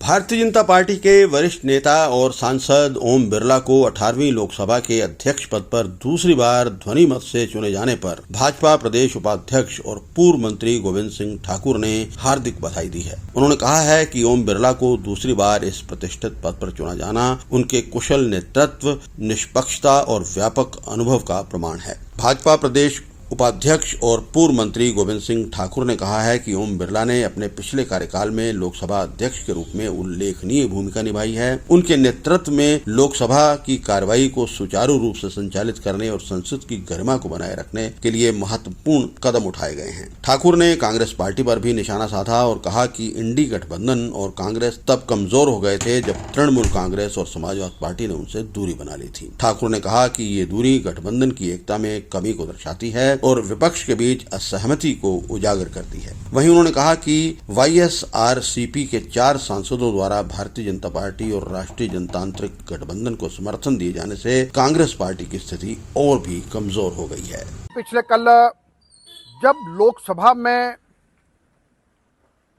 Bharatiya Janata party के वरिष्ठ नेता और सांसद ओम बिरला को 18वीं लोकसभा के अध्यक्ष पद पर दूसरी बार ध्वनि मत से चुने जाने पर भाजपा प्रदेश उपाध्यक्ष और पूर्व मंत्री गोविंद सिंह ठाकुर ने हार्दिक बधाई दी है। उन्होंने कहा है कि ओम बिरला को दूसरी बार इस प्रतिष्ठित पद पर चुना जाना उनके कुशल नेतृत्व, निष्पक्षता और व्यापक अनुभव का प्रमाण है। भाजपा प्रदेश उपाध्यक्ष और पूर्व मंत्री गोविंद सिंह ठाकुर ने कहा है कि ओम बिरला ने अपने पिछले कार्यकाल में लोकसभा अध्यक्ष के रूप में उल्लेखनीय भूमिका निभाई है। उनके नेतृत्व में लोकसभा की कार्रवाई को सुचारू रूप से संचालित करने और संसद की गरिमा को बनाए रखने के लिए महत्वपूर्ण कदम उठाए गए हैं। ठाकुर ने कांग्रेस पार्टी पर भी निशाना साधा और कहा कि इंडी गठबंधन और कांग्रेस तब कमजोर हो गए थे जब तृणमूल कांग्रेस और समाजवादी पार्टी ने उनसे दूरी बना ली थी। ठाकुर ने कहा कि ये दूरी गठबंधन की एकता में कमी को दर्शाती है और विपक्ष के बीच असहमति को उजागर करती है। वहीं उन्होंने कहा कि वाईएसआरसीपी के 4 सांसदों द्वारा भारतीय जनता पार्टी और राष्ट्रीय जनतांत्रिक गठबंधन को समर्थन दिए जाने से कांग्रेस पार्टी की स्थिति और भी कमजोर हो गई है। पिछले कल जब लोकसभा में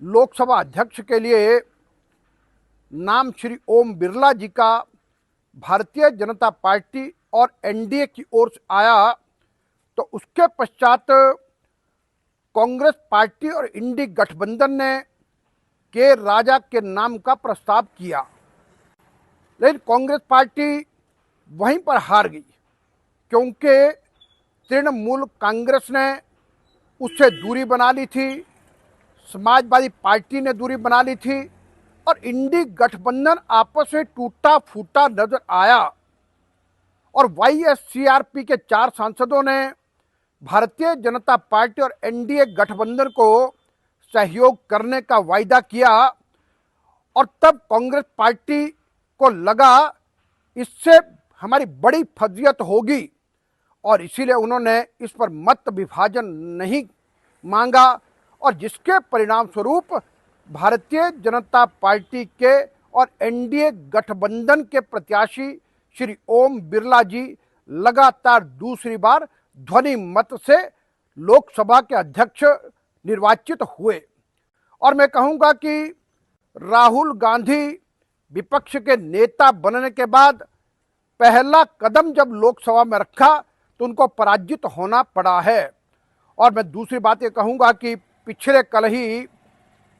लोकसभा अध्यक्ष के लिए नाम श्री ओम बिरला जी का भारतीय जनता पार्टी और एनडीए की ओर से आया तो उसके पश्चात कांग्रेस पार्टी और इंडी गठबंधन ने के राजा के नाम का प्रस्ताव किया, लेकिन कांग्रेस पार्टी वहीं पर हार गई क्योंकि तृणमूल कांग्रेस ने उससे दूरी बना ली थी, समाजवादी पार्टी ने दूरी बना ली थी और इंडी गठबंधन आपस में टूटा फूटा नजर आया और वाईएससीआरपी के 4 सांसदों ने भारतीय जनता पार्टी और एनडीए गठबंधन को सहयोग करने का वायदा किया और तब कांग्रेस पार्टी को लगा इससे हमारी बड़ी फजीयत होगी और इसीलिए उन्होंने इस पर मत विभाजन नहीं मांगा और जिसके परिणाम स्वरूप भारतीय जनता पार्टी के और एनडीए गठबंधन के प्रत्याशी श्री ओम बिरला जी लगातार दूसरी बार ध्वनि मत से लोकसभा के अध्यक्ष निर्वाचित हुए। और मैं कहूंगा कि राहुल गांधी विपक्ष के नेता बनने के बाद पहला कदम जब लोकसभा में रखा तो उनको पराजित होना पड़ा है। और मैं दूसरी बात ये कहूंगा कि पिछले कल ही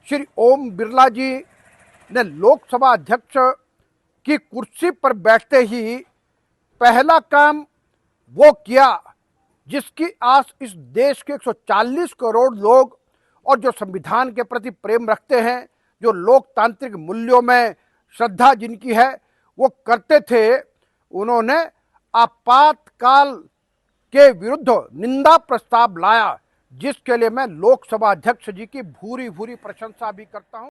श्री ओम बिरला जी ने लोकसभा अध्यक्ष की कुर्सी पर बैठते ही पहला काम वो किया जिसकी आस इस देश के 140 करोड़ लोग और जो संविधान के प्रति प्रेम रखते हैं, जो लोकतांत्रिक मूल्यों में श्रद्धा जिनकी है, वो करते थे। उन्होंने आपातकाल के विरुद्ध निंदा प्रस्ताव लाया जिसके लिए मैं लोकसभा अध्यक्ष जी की भूरी भूरी प्रशंसा भी करता हूं।